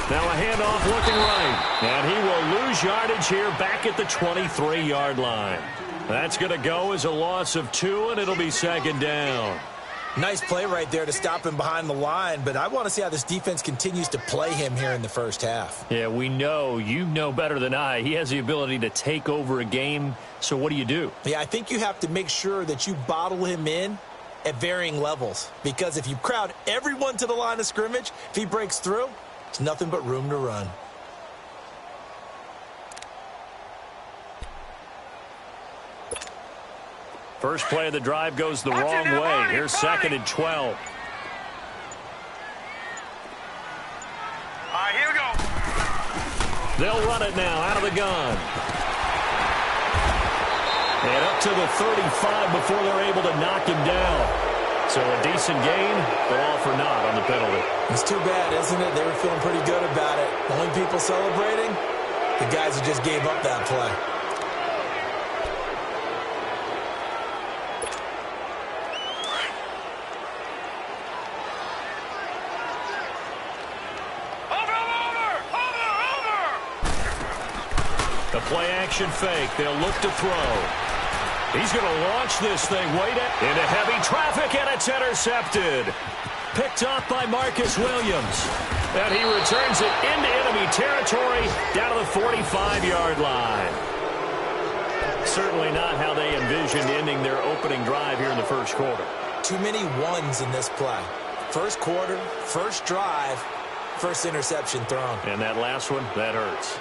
Now a handoff looking right. And he will lose yardage here back at the 23-yard line. That's going to go as a loss of 2, and it'll be second down. Nice play right there to stop him behind the line, but I want to see how this defense continues to play him here in the first half. Yeah, we know. You know better than I. He has the ability to take over a game, so what do? Yeah, I think you have to make sure that you bottle him in at varying levels, because if you crowd everyone to the line of scrimmage, if he breaks through, it's nothing but room to run. First play of the drive goes the wrong way. Here's second and 12. All right, here we go. They'll run it now out of the gun. And up to the 35 before they're able to knock him down. So a decent gain, but all for naught on the penalty. It's too bad, isn't it? They were feeling pretty good about it. The only people celebrating, the guys who just gave up that play. The play-action fake. They'll look to throw. He's going to launch this thing into heavy traffic, and it's intercepted. Picked off by Marcus Williams. And he returns it into enemy territory down to the 45-yard line. Certainly not how they envisioned ending their opening drive here in the first quarter. Too many ones in this play. First quarter, first drive, first interception thrown. And that last one, that hurts.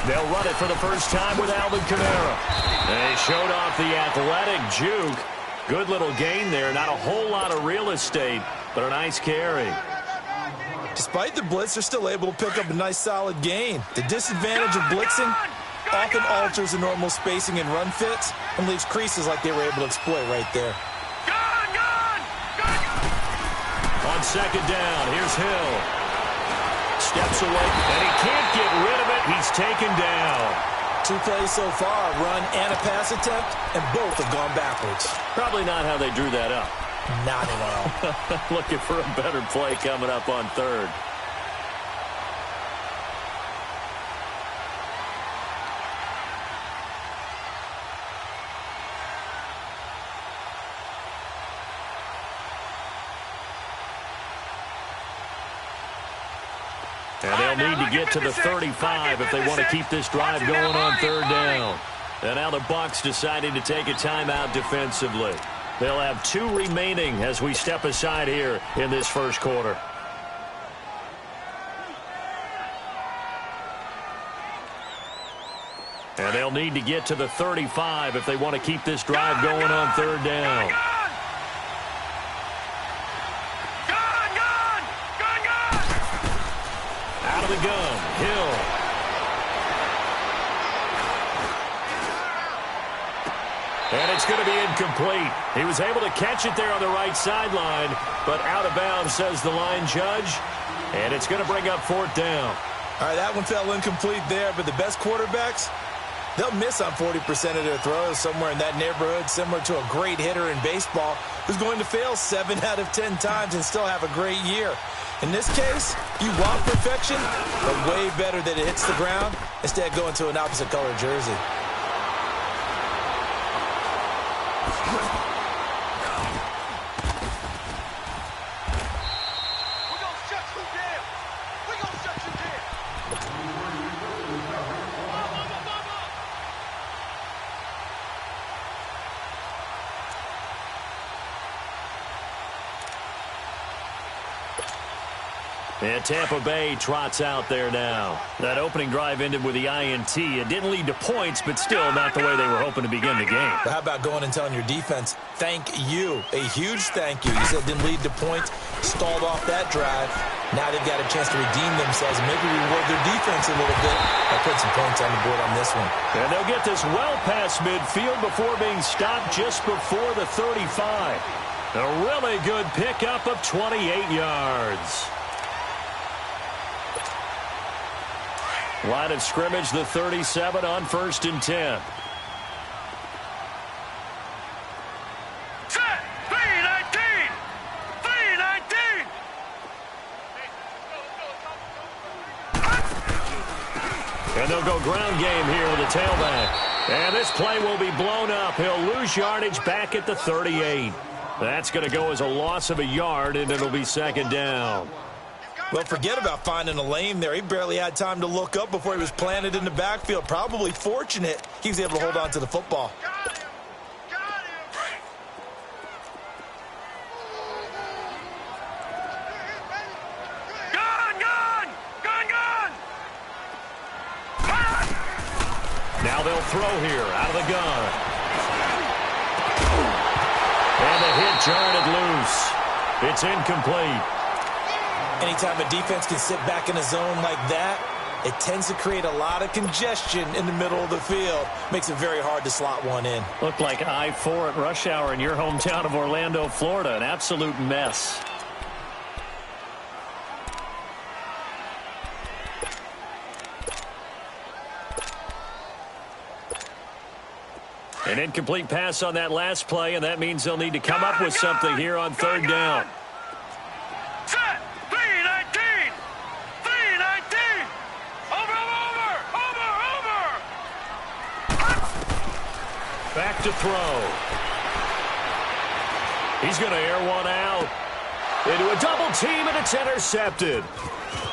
They'll run it for the first time with Alvin Kamara. They showed off the athletic juke. Good little gain there. Not a whole lot of real estate, but a nice carry. Despite the blitz, they're still able to pick up a nice solid gain. The disadvantage of blitzing often alters the normal spacing and run fits and leaves creases like they were able to exploit right there. On second down, here's Hill. Steps away, and he can't get rid of it. He's taken down. 2 plays so far, a run and a pass attempt, and both have gone backwards. Probably not how they drew that up. Not at all. Looking for a better play coming up on third. And they'll need to get to the 35 if they want to keep this drive going on third down. And now the Bucs deciding to take a timeout defensively. They'll have 2 remaining as we step aside here in this first quarter. And they'll need to get to the 35 if they want to keep this drive going on third down. Out of the gun, Hill. And it's going to be incomplete. He was able to catch it there on the right sideline, but out of bounds, says the line judge. And it's going to bring up fourth down. All right, that one fell incomplete there, but the best quarterbacks, they'll miss on 40% of their throws, somewhere in that neighborhood, similar to a great hitter in baseball who's going to fail 7 out of 10 times and still have a great year. In this case, you want perfection, but way better that it hits the ground instead of going to an opposite color jersey. And Tampa Bay trots out there now. That opening drive ended with the INT. It didn't lead to points, but still not the way they were hoping to begin the game. But how about going and telling your defense, thank you, a huge thank you. You said it didn't lead to points, stalled off that drive. Now they've got a chance to redeem themselves and maybe reward their defense a little bit by putting some points on the board on this one. And they'll get this well past midfield before being stopped just before the 35. A really good pickup of 28 yards. Line of scrimmage, the 37 on 1st and 10. Set! 319! 319! And they'll go ground game here with the tailback. And this play will be blown up. He'll lose yardage back at the 38. That's going to go as a loss of a yard, and it'll be 2nd down. Well, forget about finding a lane there. He barely had time to look up before he was planted in the backfield. Probably fortunate he was able to hold on to the football. Now they'll throw here out of the gun. And the hit jarred loose. It's incomplete. Anytime a defense can sit back in a zone like that, it tends to create a lot of congestion in the middle of the field. Makes it very hard to slot one in. Looked like I-4 at rush hour in your hometown of Orlando, Florida. An absolute mess. An incomplete pass on that last play, and that means they'll need to come up with something here on 3rd down. Set! 319! 319! Over! Back to throw. He's going to air one out. Into a double team, and it's intercepted.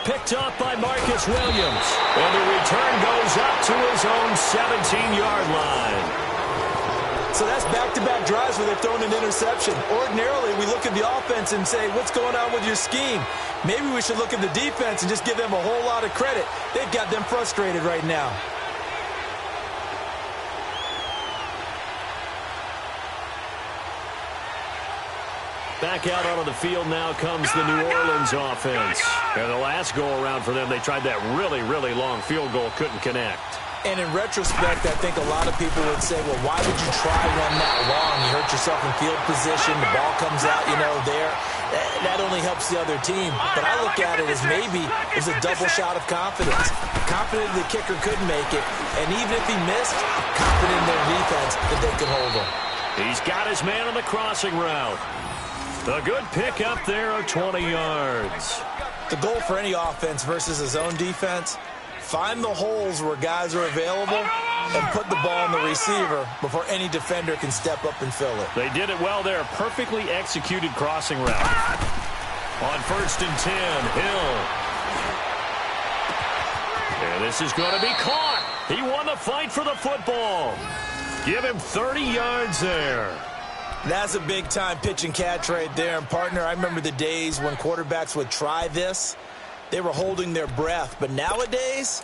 Picked up by Marcus Williams. And the return goes up to his own 17-yard line. So that's back-to-back drives where they've thrown an interception. Ordinarily, we look at the offense and say, what's going on with your scheme? Maybe we should look at the defense and just give them a whole lot of credit. They've got them frustrated right now. Back out onto the field now comes the New Orleans offense. And the last go-around for them, they tried that really, really long field goal, couldn't connect. And in retrospect, I think a lot of people would say, well, why would you try one that long? You hurt yourself in field position. The ball comes out, there. That only helps the other team. But I look at it as maybe it's a double shot of confidence. Confident the kicker could make it. And even if he missed, confident in their defense that they could hold him. He's got his man on the crossing route. A good pick up there of 20 yards. The goal for any offense versus his own defense, find the holes where guys are available and put the ball on the receiver before any defender can step up and fill it. They did it well there. Perfectly executed crossing route. On 1st and 10, Hill. And this is going to be caught. He won the fight for the football. Give him 30 yards there. That's a big-time pitch and catch right there. And, partner, I remember the days when quarterbacks would try this. They were holding their breath. But nowadays,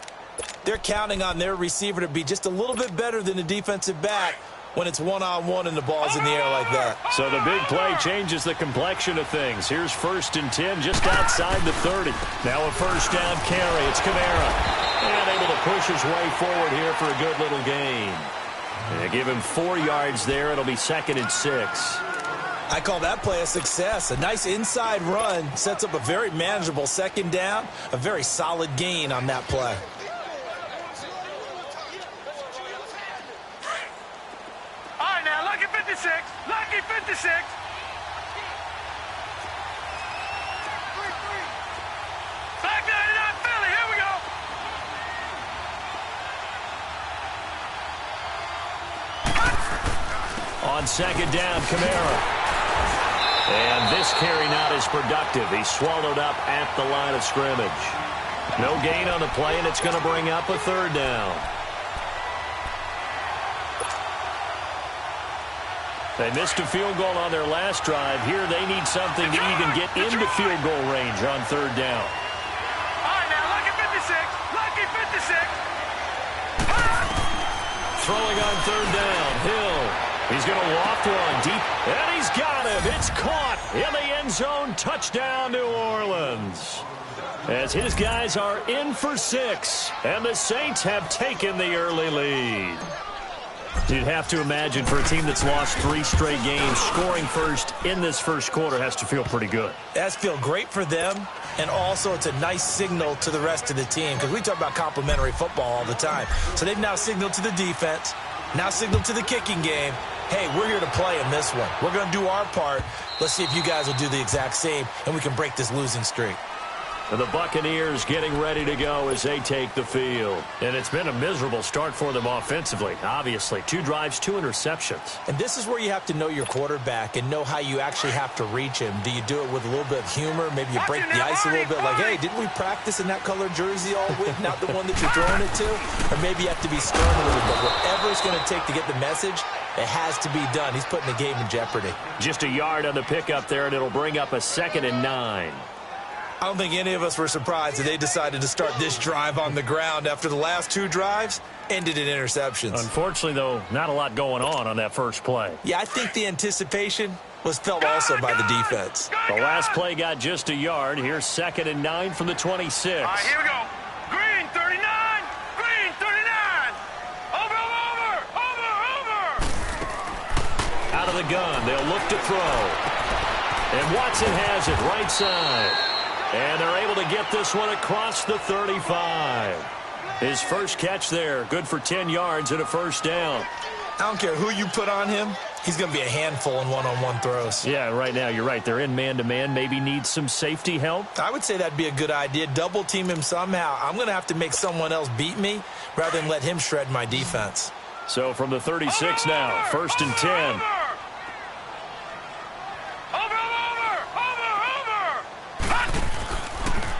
they're counting on their receiver to be just a little bit better than the defensive back when it's one-on-one and the ball's in the air like that. So the big play changes the complexion of things. Here's 1st and 10 just outside the 30. Now a 1st down carry. It's Kamara. And able to push his way forward here for a good little gain. They give him 4 yards there. It'll be 2nd and 6. I call that play a success. A nice inside run sets up a very manageable 2nd down. A very solid gain on that play. All right, now, lucky 56. Lucky 56. Back 99 Philly. Here we go. On 2nd down, Kamara. And this carry not as productive. He's swallowed up at the line of scrimmage. No gain on the play, and it's going to bring up a 3rd down. They missed a field goal on their last drive. Here they need something to even get into field goal range on 3rd down. All right, now, lucky 56. Lucky 56. Throwing on 3rd down, Hill. He's going to loft one deep, and he's got him. It's caught in the end zone. Touchdown, New Orleans. As his guys are in for 6, and the Saints have taken the early lead. You'd have to imagine for a team that's lost 3 straight games, scoring first in this first quarter has to feel pretty good. It has to feel great for them, and also it's a nice signal to the rest of the team because we talk about complimentary football all the time. So they've now signaled to the defense, now signaled to the kicking game, hey, we're here to play in this one. We're going to do our part. Let's see if you guys will do the exact same, and we can break this losing streak. And the Buccaneers getting ready to go as they take the field. And it's been a miserable start for them offensively, obviously. 2 drives, 2 interceptions. And this is where you have to know your quarterback and know how you actually have to reach him. Do you do it with a little bit of humor? Maybe you break the ice a little bit like, hey, didn't we practice in that colored jersey all week, not the one that you're throwing it to? Or maybe you have to be stern a little bit. Whatever it's going to take to get the message, it has to be done. He's putting the game in jeopardy. Just a yard on the pickup there, and it'll bring up a 2nd and 9. I don't think any of us were surprised that they decided to start this drive on the ground after the last 2 drives ended in interceptions. Unfortunately, though, not a lot going on that first play. Yeah, I think the anticipation was felt also by the defense. The last play got just a yard. Here's 2nd and 9 from the 26. All right, here we go. Green 39. Green 39. Over. Out of the gun. They'll look to throw. And Watson has it right side. And they're able to get this one across the 35. His first catch there, good for 10 yards and a first down. I don't care who you put on him. He's going to be a handful in one-on-one throws. Yeah, right now, you're right. They're in man-to-man. Maybe need some safety help. I would say that'd be a good idea. Double team him somehow. I'm going to have to make someone else beat me rather than let him shred my defense. So from the 36 now, 1st and 10.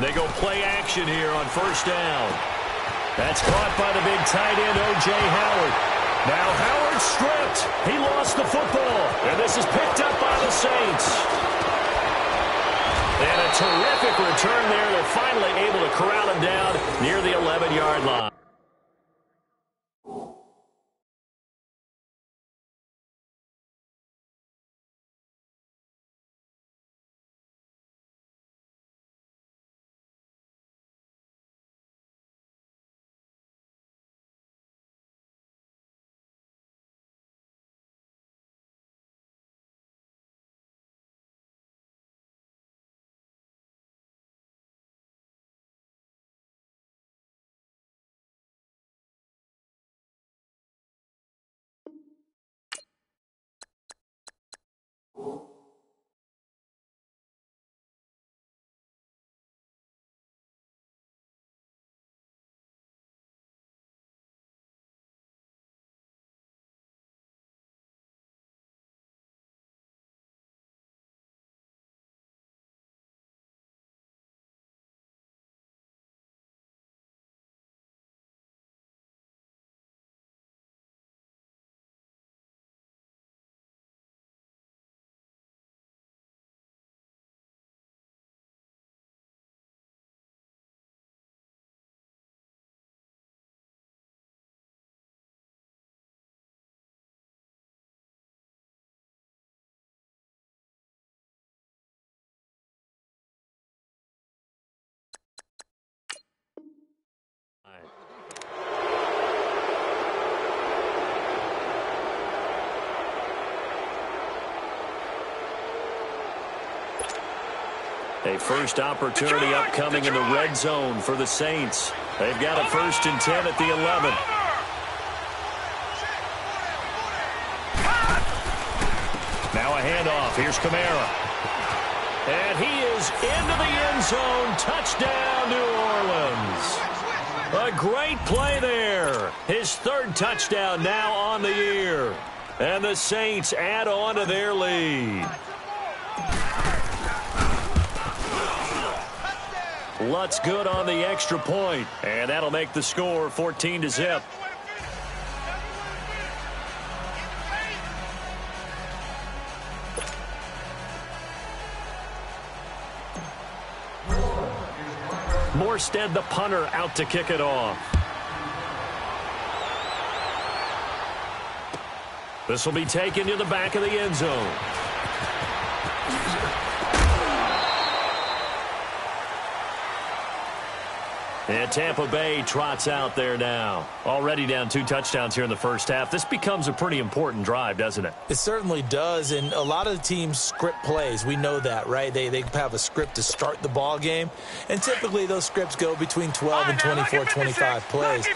They go play action here on 1st down. That's caught by the big tight end, O.J. Howard. Now Howard stripped. He lost the football. And this is picked up by the Saints. And a terrific return there. They're finally able to corral him down near the 11-yard line. A first opportunity upcoming in the red zone for the Saints. They've got a 1st and 10 at the 11. Now a handoff. Here's Kamara. And he is into the end zone. Touchdown, New Orleans. A great play there. His 3rd touchdown now on the year. And the Saints add on to their lead. Lutz good on the extra point, and that'll make the score 14-0. Morstead, the punter, out to kick it off. This will be taken to the back of the end zone. And Tampa Bay trots out there now. Already down 2 touchdowns here in the first half. This becomes a pretty important drive, doesn't it? It certainly does, and a lot of the teams script plays. We know that, right? They have a script to start the ball game, and typically those scripts go between 12 and 24, 25 plays.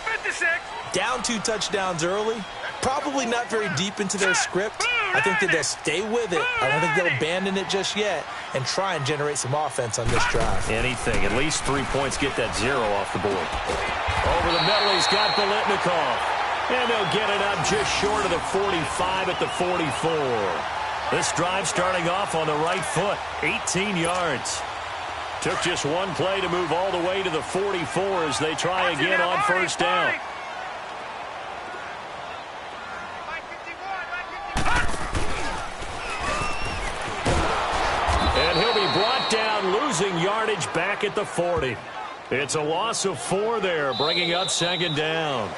Down 2 touchdowns early, probably not very deep into their script. I think that they'll stay with it. I don't think they'll abandon it just yet and try and generate some offense on this drive. Anything. At least 3 points get that 0 off the board. Over the middle, he's got Biletnikoff. And they'll get it up just short of the 45 at the 44. This drive starting off on the right foot, 18 yards. Took just 1 play to move all the way to the 44 as they try again on first down. And he'll be brought down, losing yardage back at the 40. It's a loss of 4 there, bringing up second down.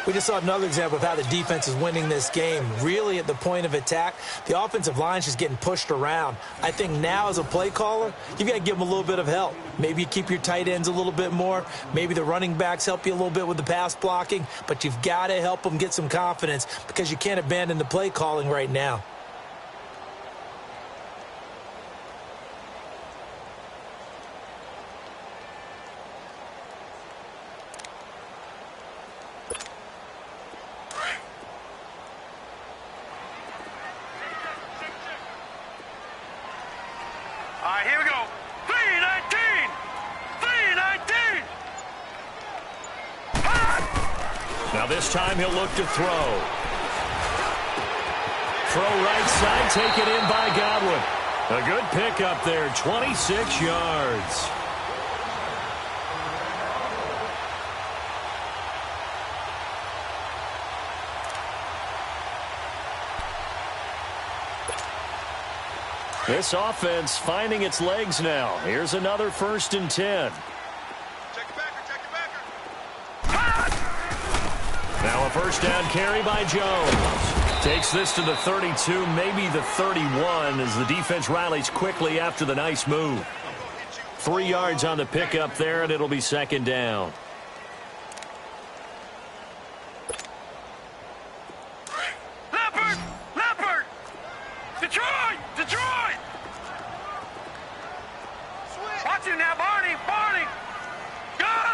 We just saw another example of how the defense is winning this game. Really at the point of attack, the offensive line's just getting pushed around. I think now as a play caller, you've got to give them a little bit of help. Maybe you keep your tight ends a little bit more. Maybe the running backs help you a little bit with the pass blocking. But you've got to help them get some confidence because you can't abandon the play calling right now. All right, here we go. 319! 319! Now this time he'll look to throw. Throw right side, taken in by Godwin. A good pickup there, 26 yards. This offense finding its legs now. Here's another 1st and 10. Check your backer. Now a first down carry by Jones. Takes this to the 32, maybe the 31, as the defense rallies quickly after the nice move. 3 yards on the pickup there, and it'll be second down. Leopard! Detroit! Watch him now, Barney! Gun!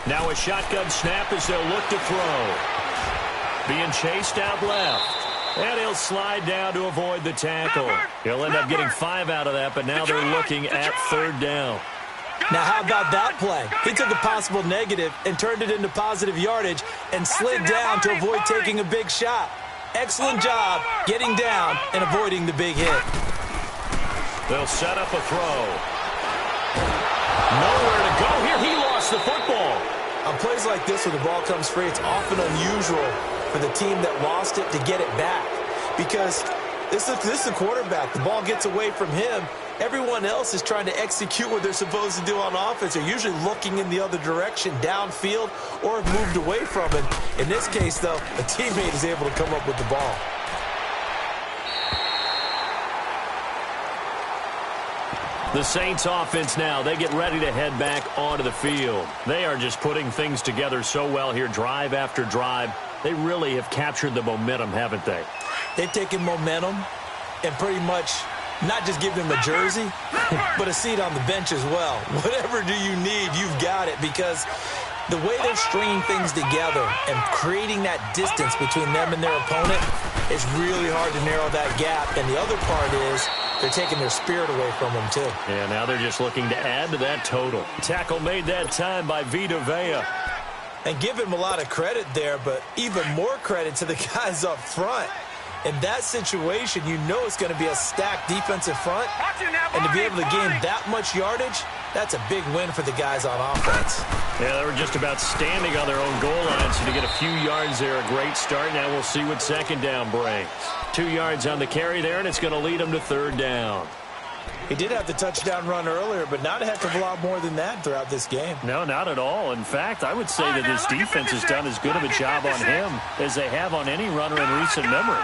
Now a shotgun snap as they'll look to throw. Being chased out left. And he'll slide down to avoid the tackle. He'll end up getting 5 out of that, but now they're looking at 3rd down. Now, how about that play? He took a possible negative and turned it into positive yardage and slid down to avoid taking a big shot. Excellent job getting down and avoiding the big hit. They'll set up a throw. Nowhere to go here. He lost the football. On plays like this where the ball comes free, it's often unusual for the team that lost it to get it back. Because this is the quarterback. The ball gets away from him. Everyone else is trying to execute what they're supposed to do on offense. They're usually looking in the other direction, downfield, or have moved away from it. In this case, though, a teammate is able to come up with the ball. The Saints offense now, they get ready to head back onto the field. They are just putting things together so well here, drive after drive. They really have captured the momentum, haven't they? They've taken momentum and pretty much not just give them a jersey, but a seat on the bench as well. Whatever do you need, you've got it, because the way they're stringing things together and creating that distance between them and their opponent, it's really hard to narrow that gap. And the other part is they're taking their spirit away from them, too. Yeah, now they're just looking to add to that total. Tackle made that time by Vita Vea. And give him a lot of credit there, but even more credit to the guys up front. In that situation, you know it's going to be a stacked defensive front. And to be able to gain that much yardage, that's a big win for the guys on offense. Yeah, they were just about standing on their own goal line, so to get a few yards there, a great start. Now we'll see what second down brings. 2 yards on the carry there, and it's going to lead them to 3rd down. He did have the touchdown run earlier, but not a heck of a lot more than that throughout this game. No, not at all. In fact, I would say that this defense has done as good of a job on him as they have on any runner in recent memory.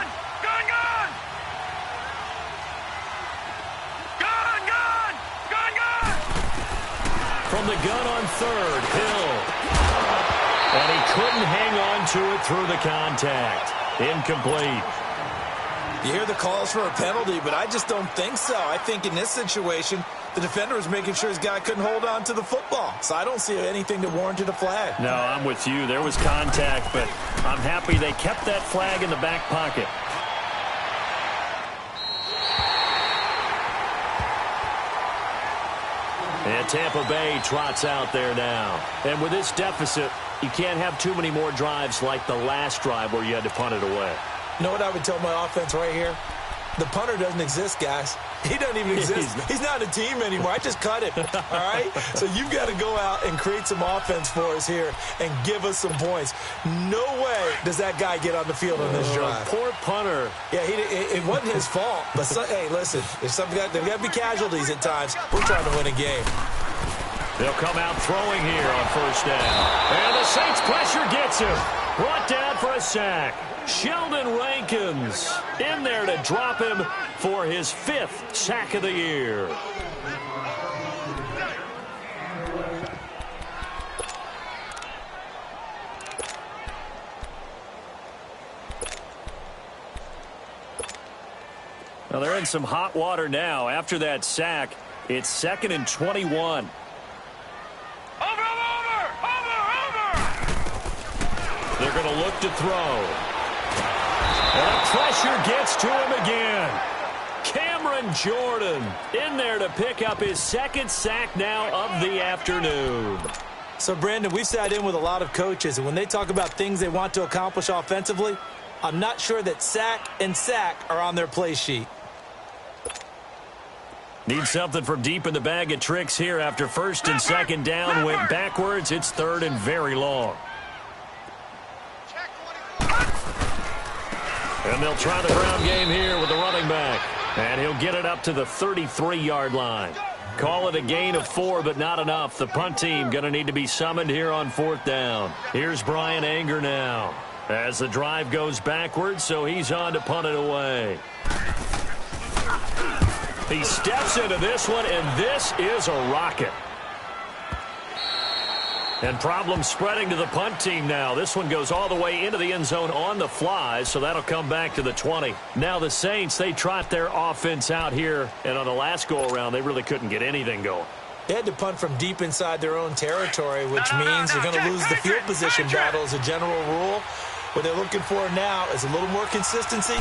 Gun! from the gun on third. Hill. And he couldn't hang on to it through the contact. Incomplete. You hear the calls for a penalty, but I just don't think so. I think in this situation, the defender was making sure his guy couldn't hold on to the football. So I don't see anything that warranted a flag. No, I'm with you. There was contact, but I'm happy they kept that flag in the back pocket. And Tampa Bay trots out there now. And with this deficit, you can't have too many more drives like the last drive where you had to punt it away. You know what I would tell my offense right here? The punter doesn't exist, guys. He doesn't even exist. He's not a team anymore. I just cut him, all right? So you've got to go out and create some offense for us here and give us some points. No way does that guy get on the field on this drive. Poor punter. Yeah, it wasn't his fault. But, hey, listen, there's got to be casualties at times. We're trying to win a game. They'll come out throwing here on first down. And the Saints pressure gets him. Brought down for a sack. Sheldon Rankins in there to drop him for his 5th sack of the year. Well, they're in some hot water now. After that sack, it's 2nd and 21. They're going to look to throw. And pressure gets to him again. Cameron Jordan in there to pick up his 2nd sack now of the afternoon. So, Brandon, we've sat in with a lot of coaches, and when they talk about things they want to accomplish offensively, I'm not sure that sack and sack are on their play sheet. Need something from deep in the bag of tricks here after 1st and 2nd down. Went backwards. It's 3rd and very long. And they'll try the ground game here with the running back. And he'll get it up to the 33-yard line. Call it a gain of 4, but not enough. The punt team going to need to be summoned here on 4th down. Here's Brian Anger now as the drive goes backwards, so he's on to punt it away. He steps into this one, and this is a rocket. And problems spreading to the punt team now. This one goes all the way into the end zone on the fly, so that'll come back to the 20. Now the Saints, they trot their offense out here, and on the last go-around, they really couldn't get anything going. They had to punt from deep inside their own territory, which means you're going to lose the field position battle as a general rule. What they're looking for now is a little more consistency,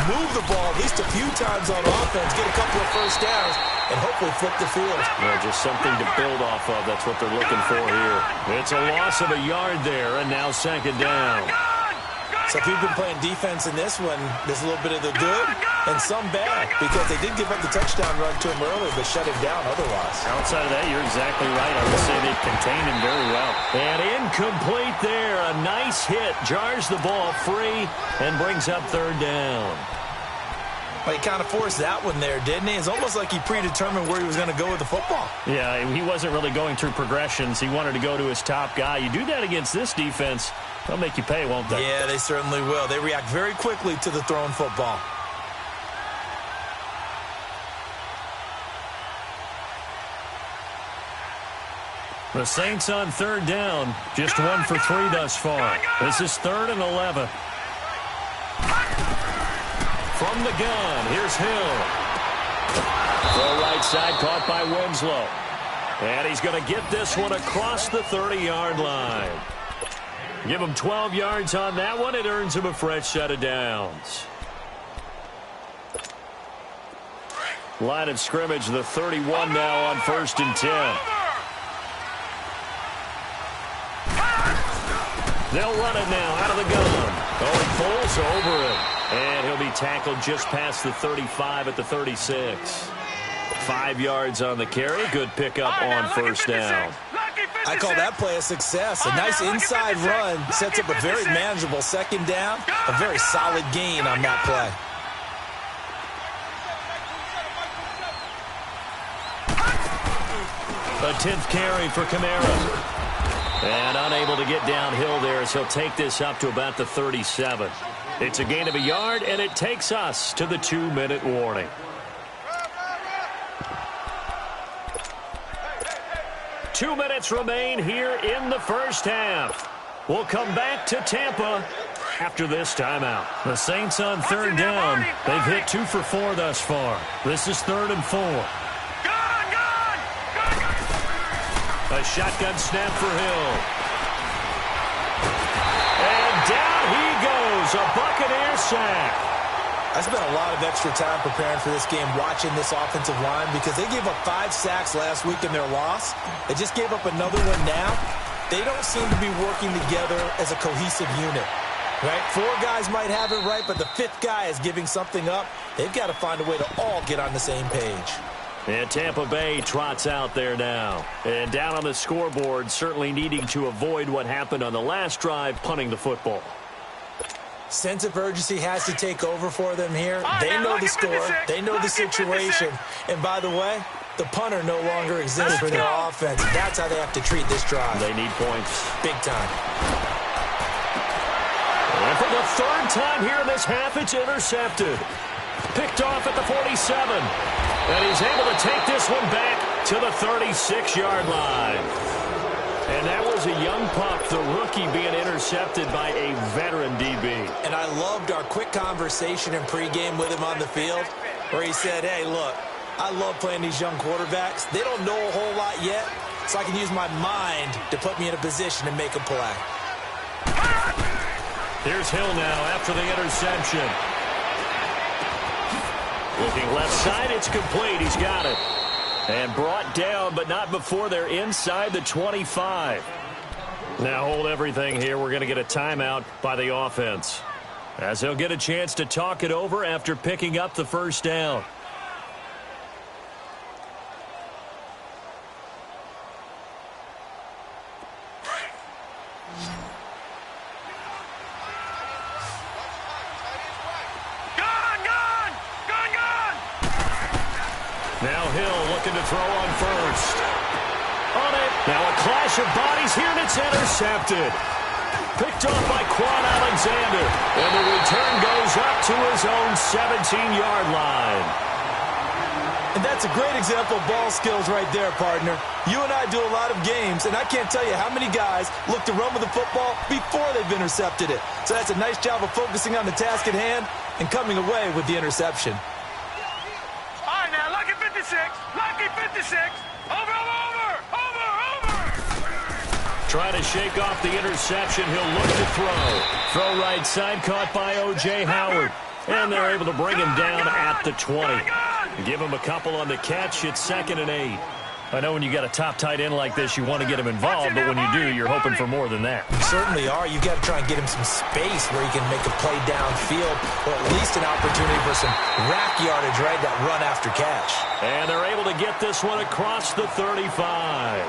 move the ball at least a few times on offense, get a couple of first downs, and hopefully flip the field. Yeah, just something to build off of. That's what they're looking for here. It's a loss of a yard there, and now 2nd down. So if you've been playing defense in this one, there's a little bit of the good and some bad, because they did give up the touchdown run to him early, but shut him down otherwise. Outside of that, you're exactly right. I would say they contained him very well. And incomplete there. A nice hit. Jars the ball free and brings up 3rd down. Well, he kind of forced that one there, didn't he? It's almost like he predetermined where he was going to go with the football. Yeah, he wasn't really going through progressions. He wanted to go to his top guy. You do that against this defense, they'll make you pay, won't they? Yeah, they certainly will. They react very quickly to the thrown football. The Saints on 3rd down, just 1 for 3 thus far. This is 3rd and 11. From the gun, here's Hill. Throw right side, caught by Winslow. And he's going to get this one across the 30-yard line. Give him 12 yards on that one. It earns him a fresh set of downs. Line of scrimmage, the 31 now on 1st and 10. They'll run it now out of the gun. Oh, he pulls over it. And he'll be tackled just past the 35 at the 36. 5 yards on the carry. Good pickup on 1st down. I call that play a success. A nice inside run sets up a very manageable 2nd down. A very solid gain on that play. A 10th carry for Kamara. And unable to get downhill there as he'll take this up to about the 37. It's a gain of a yard, and it takes us to the 2-minute warning. 2 minutes remain here in the first half. We'll come back to Tampa after this timeout. The Saints on third down. They've hit 2 for 4 thus far. This is 3rd and 4. A shotgun snap for Hill. And down he goes. A Buccaneer sack. I spent a lot of extra time preparing for this game watching this offensive line because they gave up 5 sacks last week in their loss. They just gave up another one now. They don't seem to be working together as a cohesive unit. Right? 4 guys might have it right, but the 5th guy is giving something up. They've got to find a way to all get on the same page. And Tampa Bay trots out there now. And down on the scoreboard, certainly needing to avoid what happened on the last drive, punting the football. Sense of urgency has to take over for them here. They know the score. They know the situation. And by the way, the punter no longer exists for their offense. That's how they have to treat this drive. They need points. Big time. And for the 3rd time here in this half, it's intercepted. Picked off at the 47. And he's able to take this one back to the 36-yard line. And that was a young pup, the rookie, being intercepted by a veteran DB. And I loved our quick conversation in pregame with him on the field where he said, hey, look, I love playing these young quarterbacks. They don't know a whole lot yet, so I can use my mind to put me in a position to make a play. Here's Hill now after the interception. Looking left side, it's complete. He's got it. And brought down, but not before they're inside the 25. Now hold everything here. We're going to get a timeout by the offense, as he'll get a chance to talk it over after picking up the first down. Now Hill looking to throw on first. On it. Now a clash of bodies here, and it's intercepted. Picked off by Quan Alexander. And the return goes up to his own 17-yard line. And that's a great example of ball skills right there, partner. You and I do a lot of games, and I can't tell you how many guys look to run with the football before they've intercepted it. So that's a nice job of focusing on the task at hand and coming away with the interception. Lucky 56. Over. Trying to shake off the interception. He'll look to throw. Throw right side, caught by O.J. Howard. And they're able to bring him down at the 20. Give him a couple on the catch. It's 2nd and 8. I know when you got a top tight end like this, you want to get him involved, but when you do, you're hoping for more than that. You certainly are. You've got to try and get him some space where he can make a play downfield, or at least an opportunity for some rack yardage, right, that run after catch. And they're able to get this one across the 35.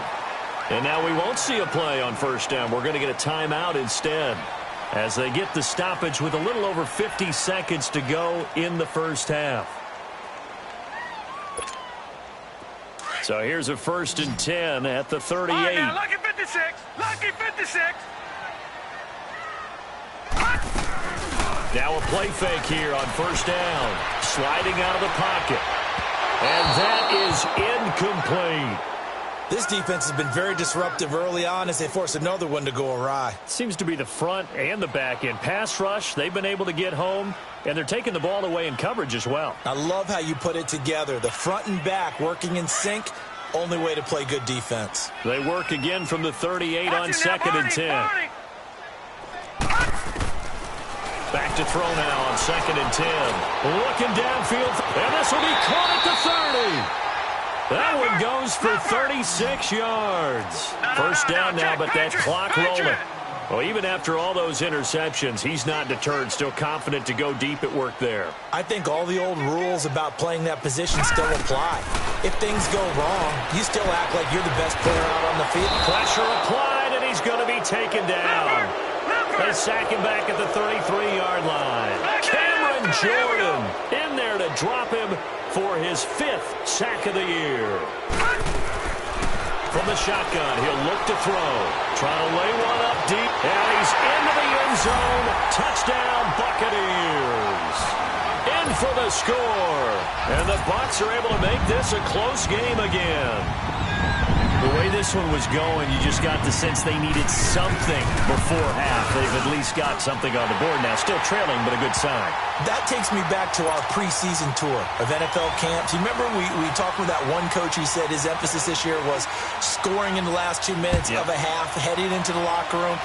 And now we won't see a play on first down. We're going to get a timeout instead, as they get the stoppage with a little over 50 seconds to go in the first half. So here's a 1st and 10 at the 38. Now, lucky 56. Lucky 56. Now a play fake here on first down. Sliding out of the pocket. And that is incomplete. This defense has been very disruptive early on as they force another one to go awry. Seems to be the front and the back end. Pass rush, they've been able to get home, and they're taking the ball away in coverage as well. I love how you put it together. The front and back working in sync, only way to play good defense. They work again from the 38 on 2nd and 10. Back to throw now on 2nd and 10. Looking downfield, and this will be caught at the 30. That one goes for 36 yards. First down now, but that clock rolling. Well, even after all those interceptions, he's not deterred, still confident to go deep at work there. I think all the old rules about playing that position still apply. If things go wrong, you still act like you're the best player out on the field. Pressure applied, and he's going to be taken down. They sack him back at the 33-yard line. Cameron Jordan in there to drop him for his 5th sack of the year. From the shotgun, he'll look to throw. Trying to lay one up deep. And he's into the end zone. Touchdown, Buccaneers. In for the score. And the Bucs are able to make this a close game again. The way this one was going, you just got the sense they needed something before half. They've at least got something on the board now. Still trailing, but a good sign. That takes me back to our preseason tour of NFL camps. You remember we talked with that one coach who said his emphasis this year was scoring in the last 2 minutes of a half, heading into the locker room.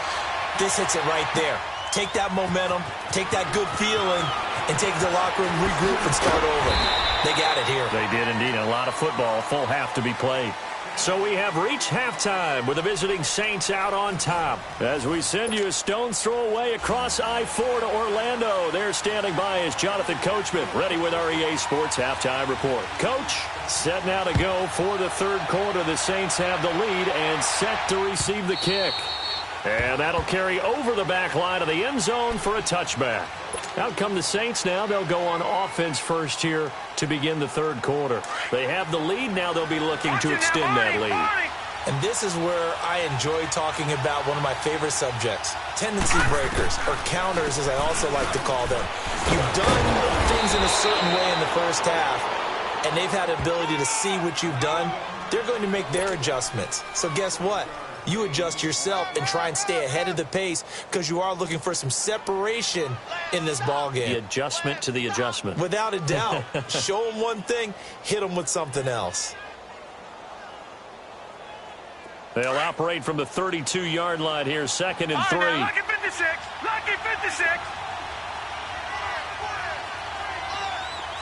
This hits it right there. Take that momentum, take that good feeling, and take the locker room, regroup, and start over. They got it here. They did indeed. A lot of football, full half to be played. So we have reached halftime with the visiting Saints out on top. As we send you a stone's throw away across I-4 to Orlando. There standing by is Jonathan Coachman, ready with our EA Sports Halftime Report. Coach, set now to go for the third quarter. The Saints have the lead and set to receive the kick. And that'll carry over the back line of the end zone for a touchback. Out come the Saints now. They'll go on offense first here to begin the third quarter. They have the lead. Now they'll be looking to extend that lead. And this is where I enjoy talking about one of my favorite subjects, tendency breakers, or counters as I also like to call them. You've done things in a certain way in the first half, and they've had the ability to see what you've done. They're going to make their adjustments. So guess what? You adjust yourself and try and stay ahead of the pace because you are looking for some separation in this ball game. The adjustment to the adjustment. Without a doubt. Show them one thing, hit them with something else. They'll operate from the 32-yard line here, 2nd and 3. Lucky 56. Lucky 56.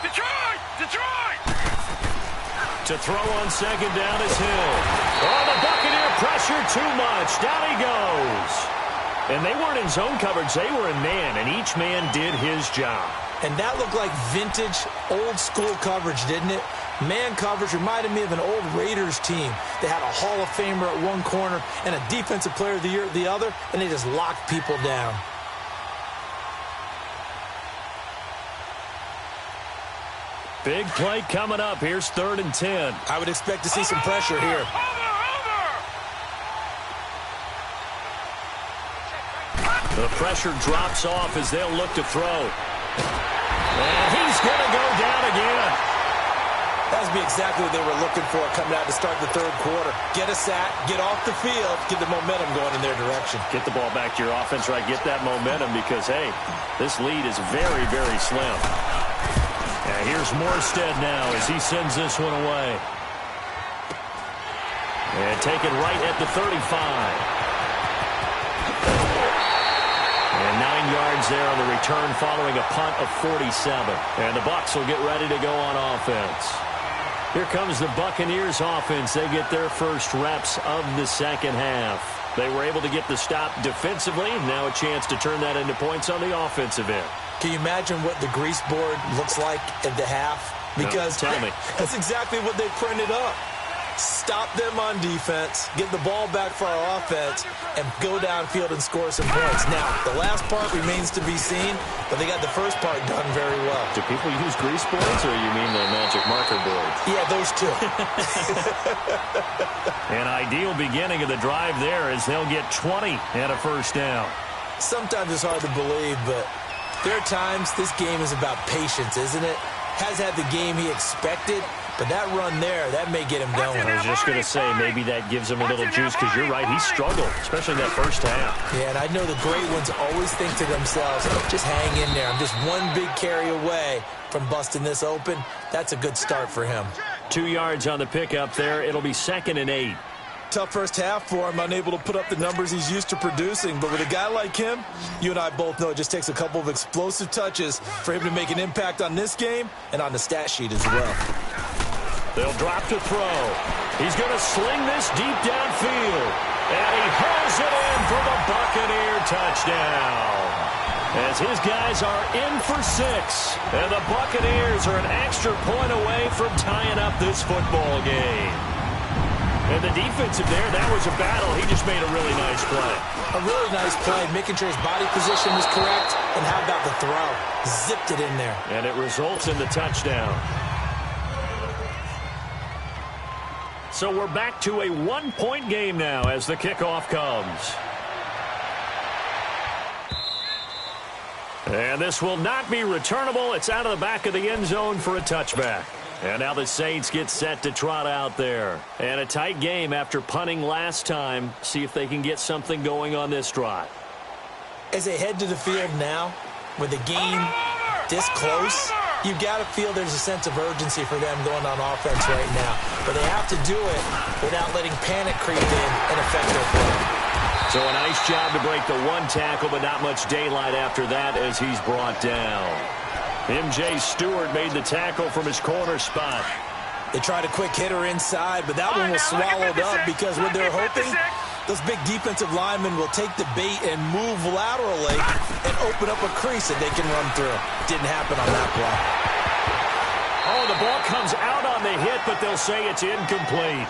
Detroit! To throw on 2nd down is Hill. Oh, the Buccaneer pressure too much. Down he goes. And they weren't in zone coverage. They were in man, and each man did his job. And that looked like vintage, old-school coverage, didn't it? Man coverage reminded me of an old Raiders team. They had a Hall of Famer at one corner and a Defensive Player of the Year at the other, and they just locked people down. Big play coming up. Here's 3rd and 10. I would expect to see some pressure here. The pressure drops off as they'll look to throw. And he's going to go down again. That would be exactly what they were looking for coming out to start the third quarter. Get a sack, get off the field, get the momentum going in their direction. Get the ball back to your offense, right? Get that momentum because, hey, this lead is very, very slim. And here's Morstead now as he sends this one away. And taken right at the 35. And 9 yards there on the return following a punt of 47. And the Bucs will get ready to go on offense. Here comes the Buccaneers offense. They get their first reps of the second half. They were able to get the stop defensively. Now a chance to turn that into points on the offensive end. Can you imagine what the grease board looks like at the half? Because no, tell me. That's exactly what they printed up. Stop them on defense, get the ball back for our offense, and go downfield and score some points. Now, the last part remains to be seen, but they got the first part done very well. Do people use grease boards, or you mean the magic marker boards? Yeah, those two. An ideal beginning of the drive there as they'll get 20 and a first down. Sometimes it's hard to believe, but there are times this game is about patience, isn't it? Has had the game he expected, but that run there, that may get him going. I was just going to say, maybe that gives him a little juice, because you're right, he struggled, especially that first half. Yeah, and I know the great ones always think to themselves, just hang in there. I'm just one big carry away from busting this open. That's a good start for him. 2 yards on the pickup there. It'll be 2nd and 8. Tough first half for him, unable to put up the numbers he's used to producing. But with a guy like him, you and I both know it just takes a couple of explosive touches for him to make an impact on this game and on the stat sheet as well. They'll drop to throw. He's going to sling this deep downfield. And he hauls it in for the Buccaneer touchdown. As his guys are in for 6. And the Buccaneers are an extra point away from tying up this football game. And the defensive there, that was a battle. He just made a really nice play. A really nice play, making sure his body position was correct. And how about the throw? Zipped it in there. And it results in the touchdown. So we're back to a 1-point game now as the kickoff comes. And this will not be returnable. It's out of the back of the end zone for a touchback. And now the Saints get set to trot out there. And a tight game after punting last time. See if they can get something going on this trot. As they head to the field now, with the game this close, you've got to feel there's a sense of urgency for them going on offense right now. But they have to do it without letting panic creep in and affect their play. So a nice job to break the one tackle, but not much daylight after that as he's brought down. M.J. Stewart made the tackle from his corner spot. They tried a quick hitter inside, but that one was swallowed up because what they're hoping, those big defensive linemen will take the bait and move laterally and open up a crease that they can run through. Didn't happen on that play. Oh, the ball comes out on the hit, but they'll say it's incomplete.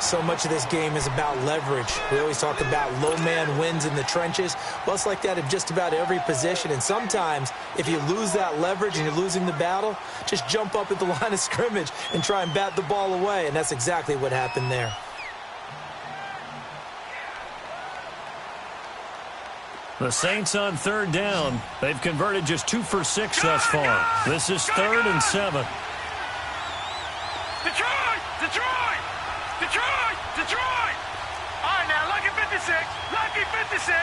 So much of this game is about leverage. We always talk about low man wins in the trenches. Well, it's like that in just about every position. And sometimes, if you lose that leverage and you're losing the battle, just jump up at the line of scrimmage and try and bat the ball away. And that's exactly what happened there. The Saints on third down. They've converted just 2 for 6 thus far. This is 3rd and 7. Detroit! Detroit! Detroit! Detroit! All right, now, lucky 56. Lucky 56.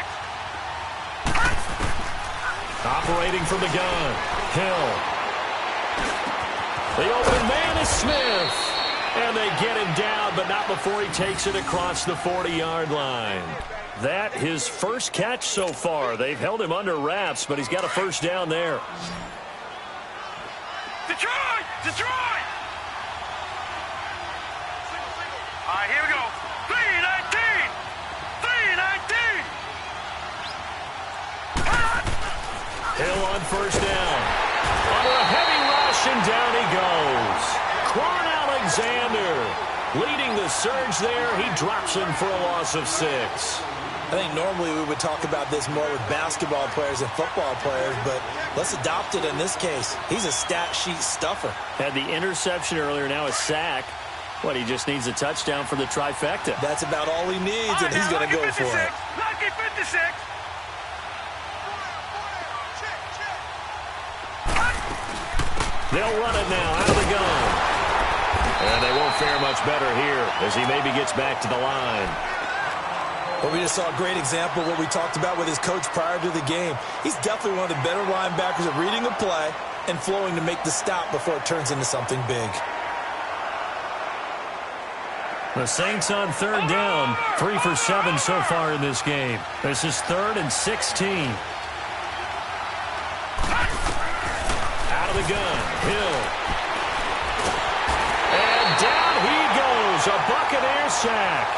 Operating from the gun. Hill. The open man is Smith. And they get him down, but not before he takes it across the 40-yard line. That his first catch so far. They've held him under wraps, but he's got a first down there. Detroit! Detroit! All right, here we go. 319! 319! Hill on first down. Under a heavy rush, and down he goes. Quan Alexander leading the surge there. He drops him for a loss of 6. I think normally we would talk about this more with basketball players and football players, but let's adopt it in this case. He's a stat sheet stuffer. Had the interception earlier, now a sack. What, he just needs a touchdown for the trifecta. That's about all he needs, and he's going to go for it. Lucky 56. They'll run it now out of the gun. And they won't fare much better here as he maybe gets back to the line. Well, we just saw a great example of what we talked about with his coach prior to the game. He's definitely one of the better linebackers at reading a play and flowing to make the stop before it turns into something big. The Saints on third down, 3 for 7 so far in this game. This is 3rd and 16. Out of the gun, Hill. And down he goes, a Buccaneer sack.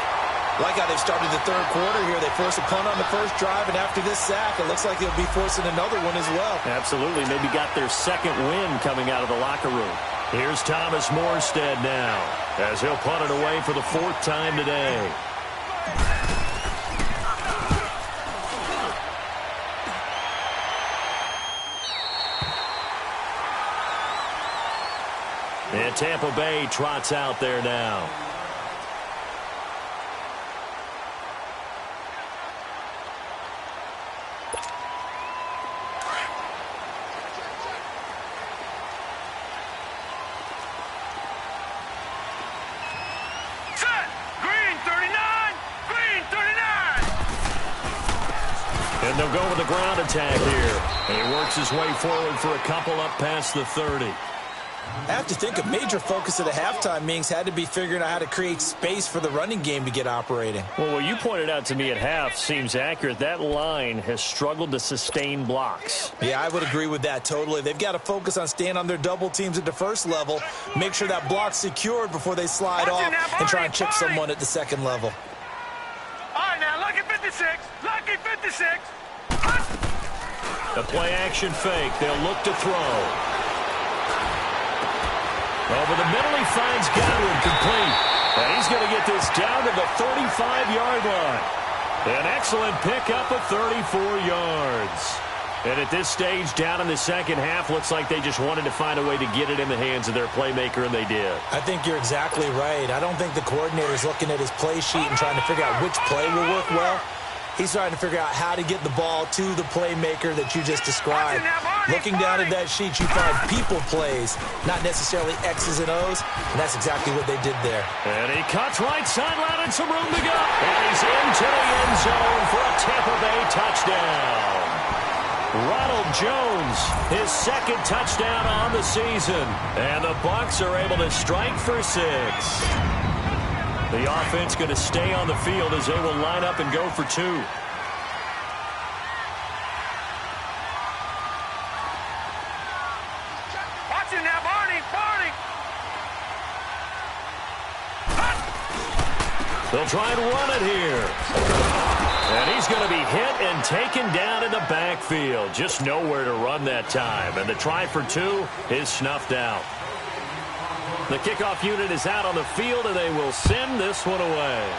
Like how they've started the third quarter here. They forced a punt on the first drive, and after this sack, it looks like they'll be forcing another one as well. Absolutely. Maybe got their second win coming out of the locker room. Here's Thomas Morstead now, as he'll punt it away for the 4th time today. And Tampa Bay trots out there now. And they'll go with the ground attack here. And he works his way forward for a couple up past the 30. I have to think a major focus of the halftime meetings had to be figuring out how to create space for the running game to get operating. Well, what you pointed out to me at half seems accurate. That line has struggled to sustain blocks. Yeah, I would agree with that totally. They've got to focus on staying on their double teams at the first level, make sure that block's secured before they slide off and try and chip someone at the second level. All right, now, lucky 56. Lucky 56. The play-action fake. They'll look to throw. Over the middle, he finds Godwin complete. And he's going to get this down to the 35-yard line. An excellent pickup of 34 yards. And at this stage, down in the second half, looks like they just wanted to find a way to get it in the hands of their playmaker, and they did. I think you're exactly right. I don't think the coordinator's looking at his play sheet and trying to figure out which play will work well. He's trying to figure out how to get the ball to the playmaker that you just described. Looking down at that sheet, you find people plays, not necessarily X's and O's, and that's exactly what they did there. And he cuts right sideline and some room to go. And he's into the end zone for a Tampa Bay touchdown. Ronald Jones, his second touchdown on the season. And the Bucs are able to strike for 6. The offense going to stay on the field as they will line up and go for 2. Watch it now, Barney. They'll try and run it here. And he's going to be hit and taken down in the backfield. Just nowhere to run that time. And the try for 2 is snuffed out. The kickoff unit is out on the field, and they will send this one away.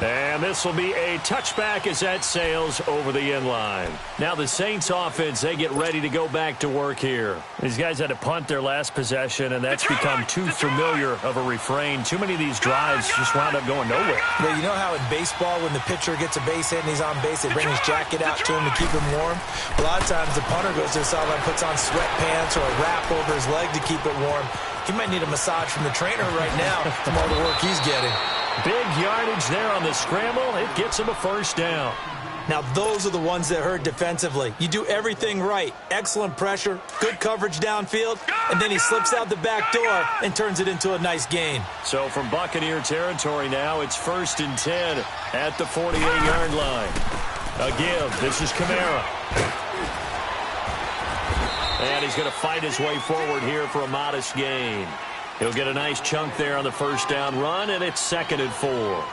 And this will be a touchback as that sails over the end line. Now the Saints offense, they get ready to go back to work here. These guys had to punt their last possession, and that's become too familiar of a refrain. Too many of these drives just wound up going nowhere. Well, you know how in baseball when the pitcher gets a base hit and he's on base, they bring his jacket out to him to keep him warm? A lot of times the punter goes to the sideline, puts on sweatpants or a wrap over his leg to keep it warm. He might need a massage from the trainer right now from all the work he's getting. Big yardage there on the scramble. It gets him a first down. Now, those are the ones that hurt defensively. You do everything right. Excellent pressure, good coverage downfield, and then he slips out the back door and turns it into a nice gain. So from Buccaneer territory now, it's 1st and 10 at the 48-yard line. A give. This is Kamara. And he's going to fight his way forward here for a modest gain. He'll get a nice chunk there on the first down run, and it's 2nd and 4.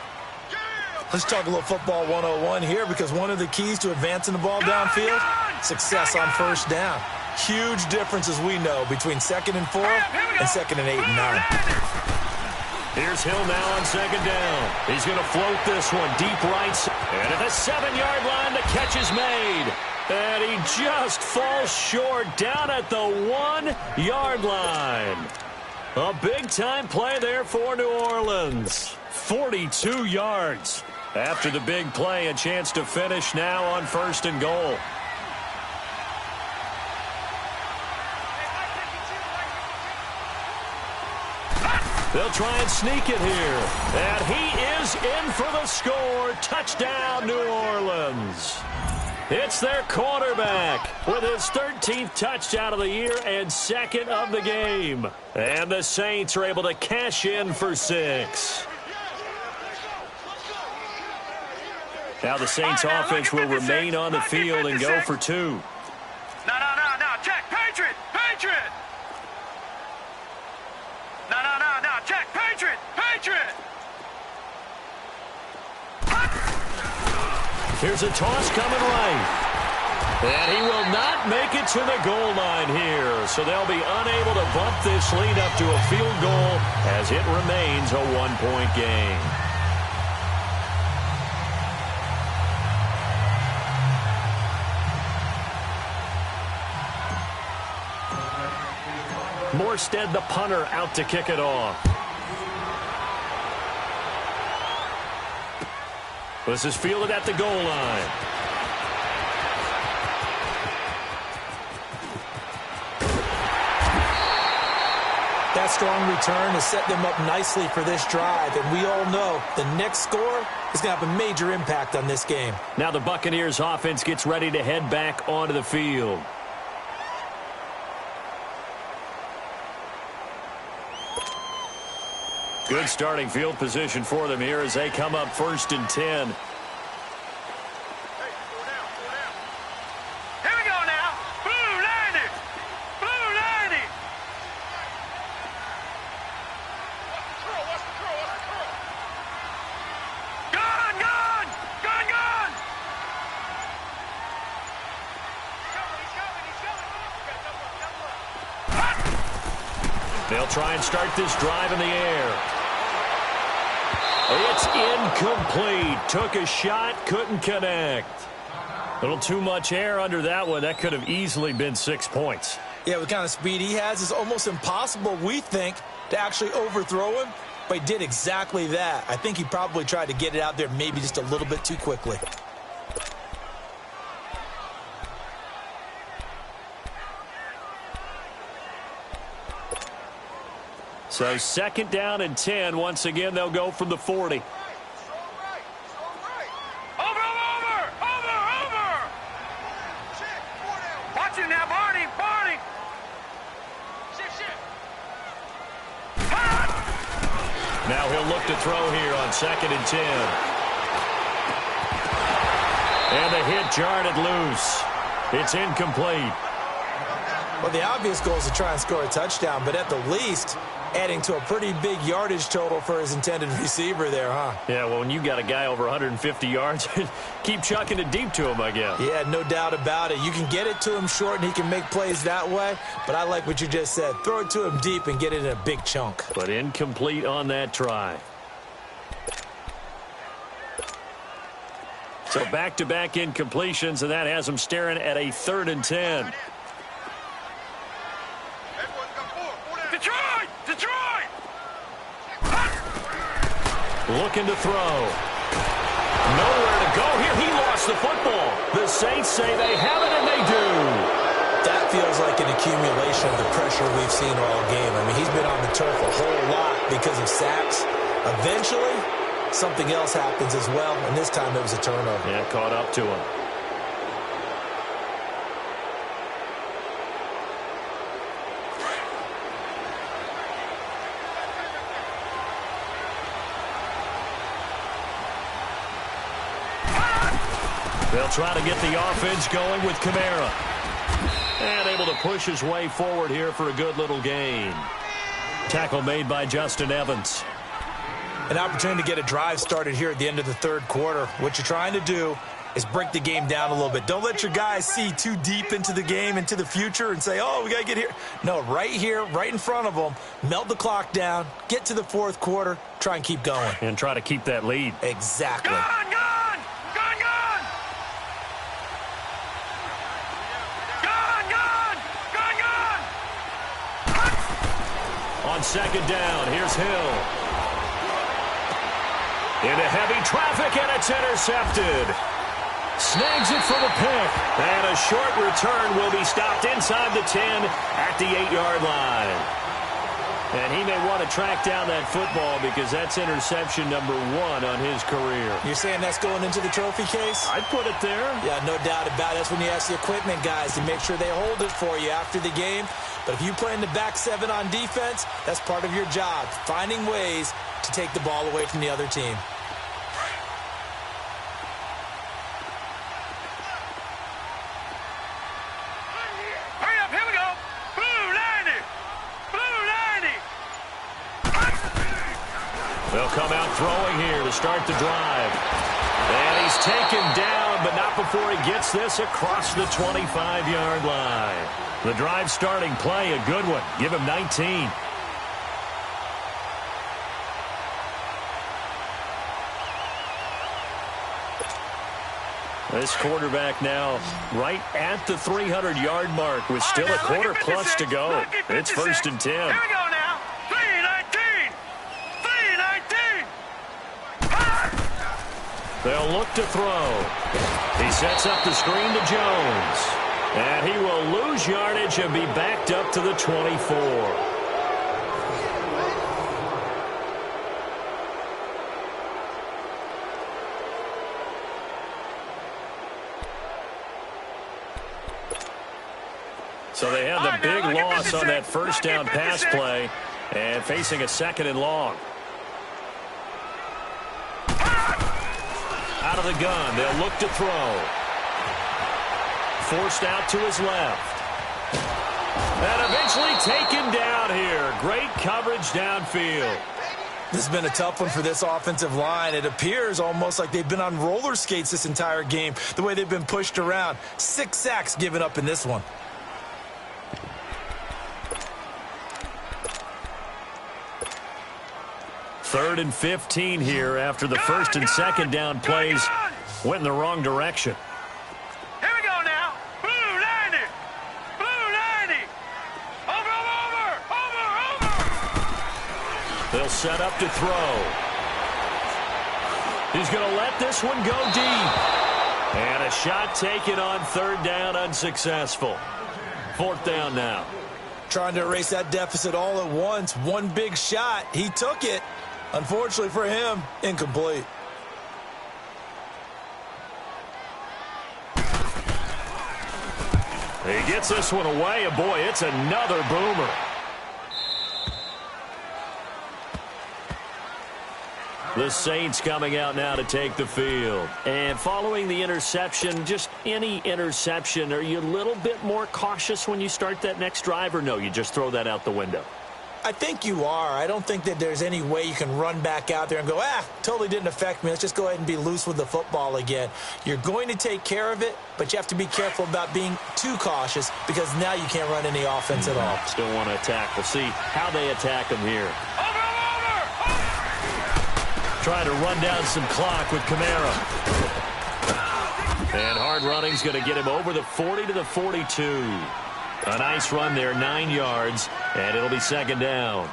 Let's talk a little football 101 here, because one of the keys to advancing the ball downfield, success on first down. Huge difference, as we know, between 2nd and 4 and 2nd and 8 and 9. Here's Hill now on 2nd down. He's going to float this one deep right. And at the 7-yard line, the catch is made. And he just falls short down at the 1-yard line. A big-time play there for New Orleans. 42 yards. After the big play, a chance to finish now on 1st and goal. They'll try and sneak it here. And he is in for the score. Touchdown, New Orleans. It's their quarterback with his 13th touchdown of the year and 2nd of the game. And the Saints are able to cash in for 6. Now the Saints offense will remain on the field and go for 2. No. Check. Patriot. No. Check. Patriot. Here's a toss coming right. And he will not make it to the goal line here. So they'll be unable to bump this lead up to a field goal as it remains a 1-point game. Morstead, the punter, out to kick it off. This is fielded at the goal line. That strong return has set them up nicely for this drive, and we all know the next score is going to have a major impact on this game. Now the Buccaneers offense gets ready to head back onto the field. Good starting field position for them here as they come up 1st and 10. Here we go now. Blue 90. Watch the throw. Gun. He's coming. They'll try and start this drive in the air. It's incomplete. Took a shot, couldn't connect. A little too much air under that one. That could have easily been 6 points. Yeah, with the kind of speed he has, it's almost impossible, we think, to actually overthrow him. but he did exactly that. I think he probably tried to get it out there maybe just a little bit too quickly. So 2nd down and 10. Once again, they'll go from the 40. Over! Watch it now, Barney! Now he'll look to throw here on 2nd and 10. And the hit jarred it loose. It's incomplete. Well, the obvious goal is to try and score a touchdown, but at the least, adding to a pretty big yardage total for his intended receiver there, huh? Yeah, well, when you got a guy over 150 yards, keep chucking it deep to him, I guess. Yeah, no doubt about it. You can get it to him short, and he can make plays that way, but I like what you just said. Throw it to him deep and get it in a big chunk. But incomplete on that try. So back-to-back incompletions, and that has him staring at a 3rd and 10. Detroit! Looking to throw. Nowhere to go here. He lost the football. The Saints say they have it, and they do. That feels like an accumulation of the pressure we've seen all game. I mean, he's been on the turf a whole lot because of sacks. Eventually, something else happens as well, and this time it was a turnover. Yeah, caught up to him. They'll try to get the offense going with Kamara. And able to push his way forward here for a good little gain. Tackle made by Justin Evans. An opportunity to get a drive started here at the end of the 3rd quarter. What you're trying to do is break the game down a little bit. Don't let your guys see too deep into the game, into the future, and say, oh, we got to get here. No, right here, right in front of them, melt the clock down, get to the 4th quarter, try and keep going. And try to keep that lead. Exactly. Gone! On 2nd down, here's Hill. Into heavy traffic, and it's intercepted. Snags it for the pick. And a short return will be stopped inside the 10 at the 8-yard line. And he may want to track down that football because that's interception number 1 on his career. You're saying that's going into the trophy case? I'd put it there. Yeah, no doubt about it. That's when you ask the equipment guys to make sure they hold it for you after the game. But if you play in the back 7 on defense, that's part of your job, finding ways to take the ball away from the other team. Hurry up, here we go! Blue 90! They'll come out throwing here to start the drive. And he's taken down, but not before he gets this across the 25-yard line. The drive starting play, a good one. Give him 19. This quarterback now right at the 300-yard mark with still a quarter plus to go. It's 1st and 10. Here we go now. 319. They'll look to throw. He sets up the screen to Jones. And he will lose yardage and be backed up to the 24. So they had the big loss on that 1st down pass play and facing a 2nd and long. Out of the gun, they'll look to throw. Forced out to his left. And eventually taken down here. Great coverage downfield. This has been a tough one for this offensive line. It appears almost like they've been on roller skates this entire game, the way they've been pushed around. 6 sacks given up in this one. Third and 15 here after the 1st and 2nd down plays went in the wrong direction. Here we go now. Blue 90. Blue 90. Over. They'll set up to throw. He's going to let this one go deep. And a shot taken on third down, unsuccessful. Fourth down now. Trying to erase that deficit all at once. One big shot. He took it. Unfortunately for him, incomplete. He gets this one away, and boy, it's another boomer. The Saints coming out now to take the field. And following the interception, just any interception, are you a little bit more cautious when you start that next drive, or no, you just throw that out the window? I think you are. I don't think that there's any way you can run back out there and go, totally didn't affect me. Let's just go ahead and be loose with the football again. You're going to take care of it, but you have to be careful about being too cautious because now you can't run any offense at all. Still want to attack. We'll see how they attack them here. Trying to run down some clock with Kamara. And hard running's going to get him over the 40 to the 42. A nice run there, 9 yards, and it'll be second down.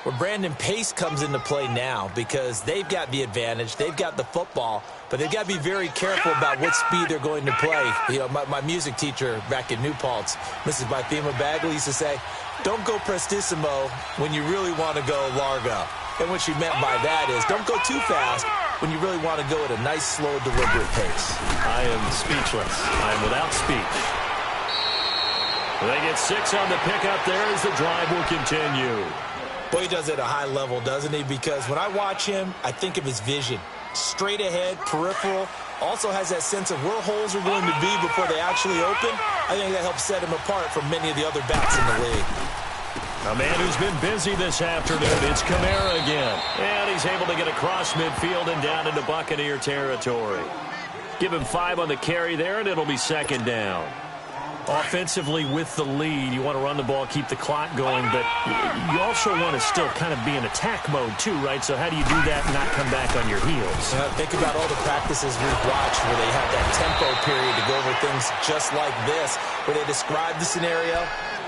Well, Brandon, pace comes into play now because they've got the advantage. They've got the football, but they've got to be very careful about what speed they're going to play. You know, my music teacher back in New Paltz, Mrs. Bythema Bagley, used to say, don't go prestissimo when you really want to go largo. And what she meant by that is don't go too fast when you really want to go at a nice, slow, deliberate pace. I am speechless. I am without speech. They get 6 on the pickup there as the drive will continue. Boy, he does it at a high level, doesn't he? Because when I watch him, I think of his vision. Straight ahead, peripheral. Also has that sense of where holes are going to be before they actually open. I think that helps set him apart from many of the other backs in the league. A man who's been busy this afternoon, it's Kamara again. And he's able to get across midfield and down into Buccaneer territory. Give him 5 on the carry there, and it'll be second down. Offensively with the lead, you want to run the ball, keep the clock going, but you also want to still kind of be in attack mode too, right? So how do you do that and not come back on your heels? Think about all the practices we've watched where they have that tempo period to go over things just like this, where they describe the scenario,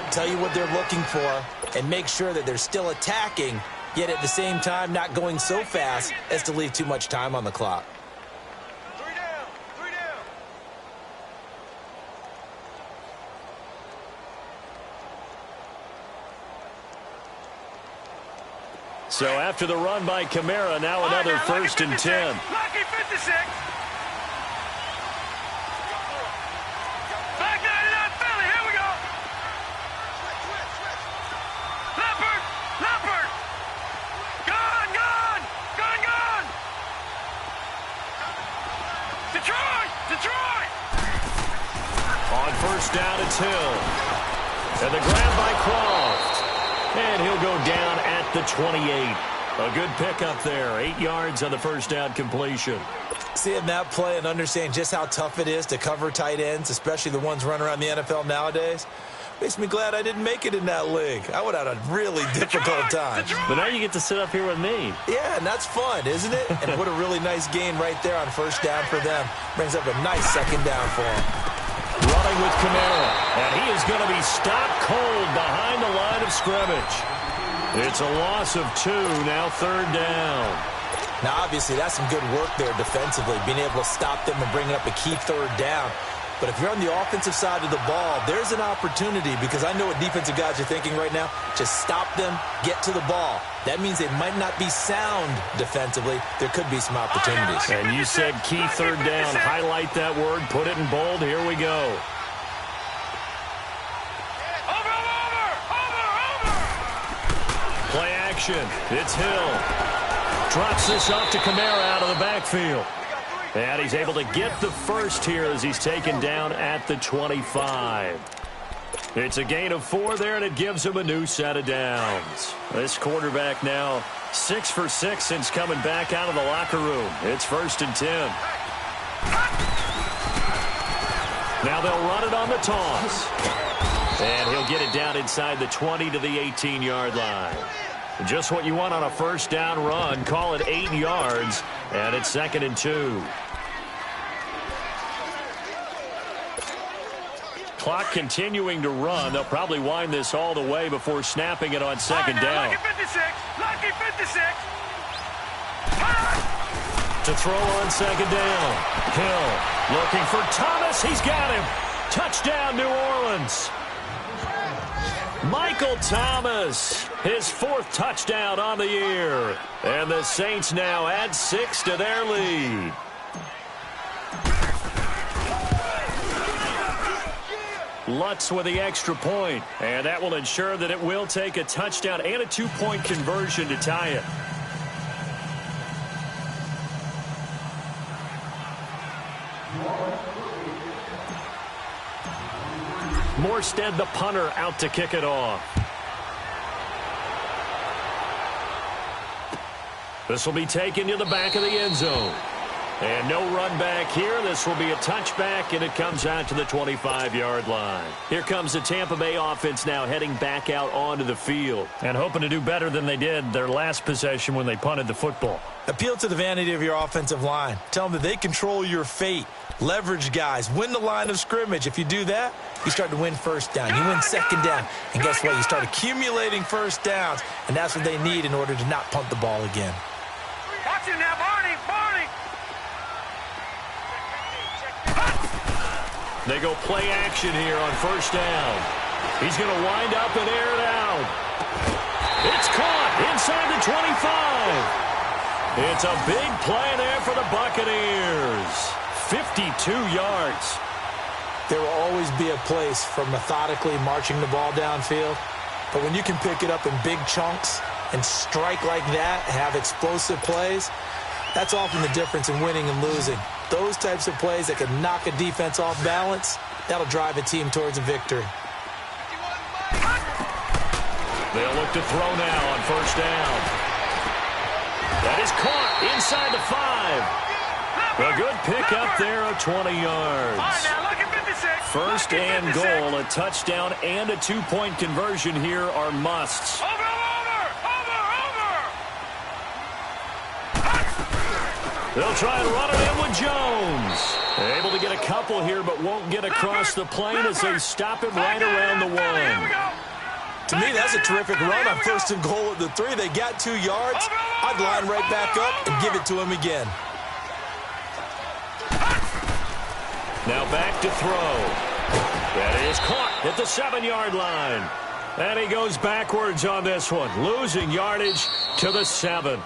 tell you what they're looking for, and make sure that they're still attacking, yet at the same time not going so fast as to leave too much time on the clock. So after the run by Kamara, now another 1st and 10. Lucky 56. Back 99 Philly. Here we go. Leopard. Gone. Detroit. On 1st down, it's Hill. And the grab by Croft. And he'll go down at the 28. A good pickup there. 8 yards on the 1st down completion. Seeing that play and understanding just how tough it is to cover tight ends, especially the ones running around the NFL nowadays, makes me glad I didn't make it in that league. I would have had a really difficult time. But now you get to sit up here with me. Yeah, and that's fun, isn't it? And what a really nice gain right there on 1st down for them. Brings up a nice 2nd down for them. Running with Kamara, and he is going to be stopped cold behind the line of scrimmage. It's a loss of 2, now 3rd down. Now, obviously, that's some good work there defensively, being able to stop them and bring up a key 3rd down. But if you're on the offensive side of the ball, there's an opportunity because I know what defensive guys are thinking right now. Just stop them, get to the ball. That means they might not be sound defensively. There could be some opportunities. And you said key 3rd down. Highlight that word. Put it in bold. Here we go. Over. Play action. It's Hill. Drops this off to Kamara out of the backfield. And he's able to get the 1st here as he's taken down at the 25. It's a gain of 4 there, and it gives him a new set of downs. This quarterback now 6 for 6 since coming back out of the locker room. It's 1st and 10. Now they'll run it on the toss. And he'll get it down inside the 20 to the 18-yard line. Just what you want on a 1st down run. Call it 8 yards, and it's 2nd and 2. Clock continuing to run. They'll probably wind this all the way before snapping it on 2nd down. Lucky 56. Lucky 56. To throw on second down. Hill looking for Thomas. He's got him. Touchdown, New Orleans. Michael Thomas, his 4th touchdown on the year. And the Saints now add 6 to their lead. Lutz with the extra point, and that will ensure that it will take a touchdown and a 2-point conversion to tie it. Morstead, the punter, out to kick it off. This will be taken to the back of the end zone. And no run back here. This will be a touchback, and it comes out to the 25-yard line. Here comes the Tampa Bay offense now heading back out onto the field and hoping to do better than they did their last possession when they punted the football. Appeal to the vanity of your offensive line. Tell them that they control your fate. Leverage guys. Win the line of scrimmage. If you do that, you start to win first down. You win second down. And guess what? You start accumulating first downs, and that's what they need in order to not punt the ball again. Watch him now, Barney. Barney. They go play action here on first down. He's going to wind up and air it out. It's caught inside the 25. It's a big play there for the Buccaneers. 52 yards. There will always be a place for methodically marching the ball downfield. But when you can pick it up in big chunks and strike like that, have explosive plays, that's often the difference in winning and losing. Those types of plays that can knock a defense off balance, that'll drive a team towards a victory. They'll look to throw now on first down. That is caught inside the 5. A good pickup there of 20 yards. First and goal, a touchdown and a 2-point conversion here are musts. They'll try and run it in with Jones. Able to get a couple here, but won't get across the plane as they stop him right around the 1. To me, that's a terrific run on first and goal at the 3. They got 2 yards. I'd line right back up and give it to him again. Now back to throw. That is caught at the 7-yard line. And he goes backwards on this one, losing yardage to the 7.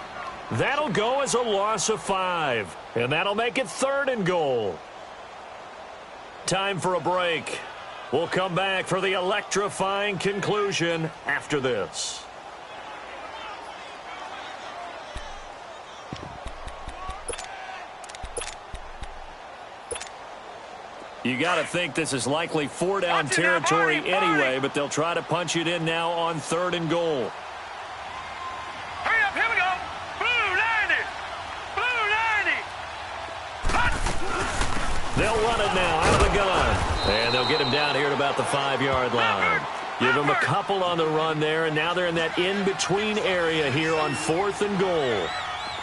That'll go as a loss of 5, and that'll make it 3rd and goal. Time for a break. We'll come back for the electrifying conclusion after this. You got to think this is likely 4-down territory anyway, but they'll try to punch it in now on 3rd and goal. Hurry up, here we go. Blue 90. Blue 90. They'll run it now out of the gun. And they'll get him down here at about the 5-yard line. Give him a couple on the run there, and now they're in that in-between area here on 4th and goal.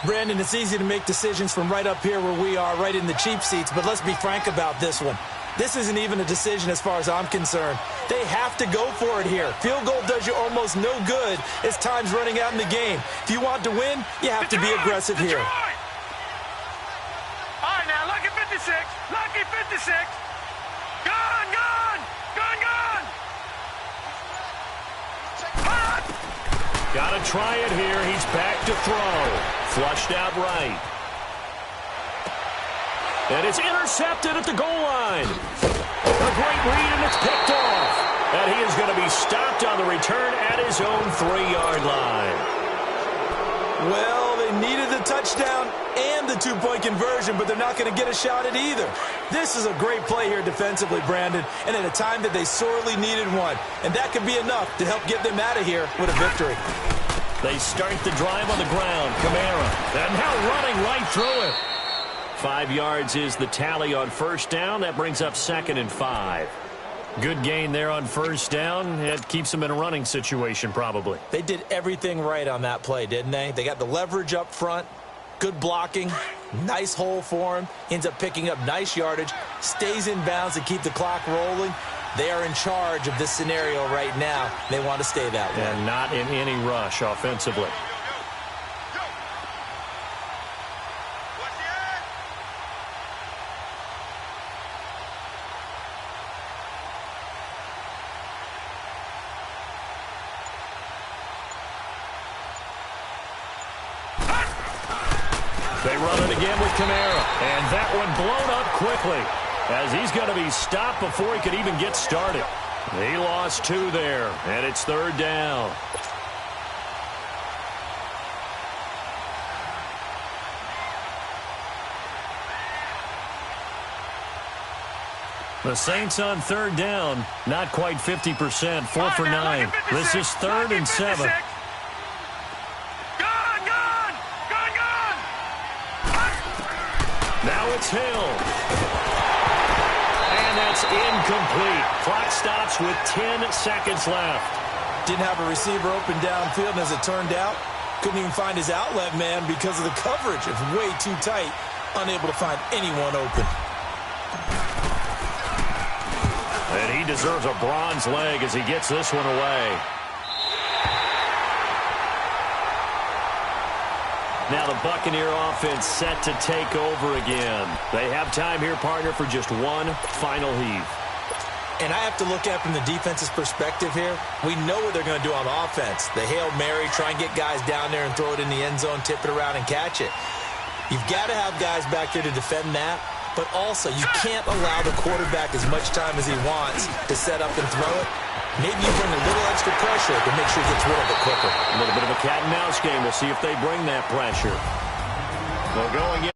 Brandon, it's easy to make decisions from right up here where we are, right in the cheap seats, but let's be frank about this one. This isn't even a decision as far as I'm concerned. They have to go for it here. Field goal does you almost no good as time's running out in the game. If you want to win, you have to be aggressive here. All right, now, lucky 56. Lucky 56. Gone, gone. Gone, gone. Got to try it here. He's back to throw. Flushed out right. And it's intercepted at the goal line. A great read, and it's picked off. And he is going to be stopped on the return at his own 3-yard line. Well, they needed the touchdown and the 2-point conversion, but they're not going to get a shot at either. This is a great play here defensively, Brandon, and at a time that they sorely needed one. And that could be enough to help get them out of here with a victory. They start the drive on the ground. Kamara. And now running right through it. 5 yards is the tally on first down. That brings up 2nd and 5. Good gain there on first down. It keeps them in a running situation probably. They did everything right on that play, didn't they? They got the leverage up front, good blocking, nice hole for him, ends up picking up nice yardage, stays in bounds to keep the clock rolling. They are in charge of this scenario right now. They want to stay that way. And not in any rush offensively. They run it again with Kamara. And that one blown up quickly as he's going to be stopped before he could even get started. He lost 2 there, and it's 3rd down. The Saints on 3rd down, not quite 50%, 4 for 9. This is 3rd and 7. Now it's Hill. And that's incomplete. Clock stops with 10 seconds left. Didn't have a receiver open downfield, and as it turned out, couldn't even find his outlet man because of the coverage. It was way too tight, unable to find anyone open. And he deserves a bronze leg as he gets this one away. Now the Buccaneer offense set to take over again. They have time here, partner, for just one final heave. And I have to look at it from the defense's perspective here. We know what they're going to do on offense. The Hail Mary, try and get guys down there and throw it in the end zone, tip it around and catch it. You've got to have guys back there to defend that. But also, you can't allow the quarterback as much time as he wants to set up and throw it. Maybe you bring a little extra pressure to make sure he gets rid of it quicker. A little bit of a cat and mouse game. We'll see if they bring that pressure. They'll go again.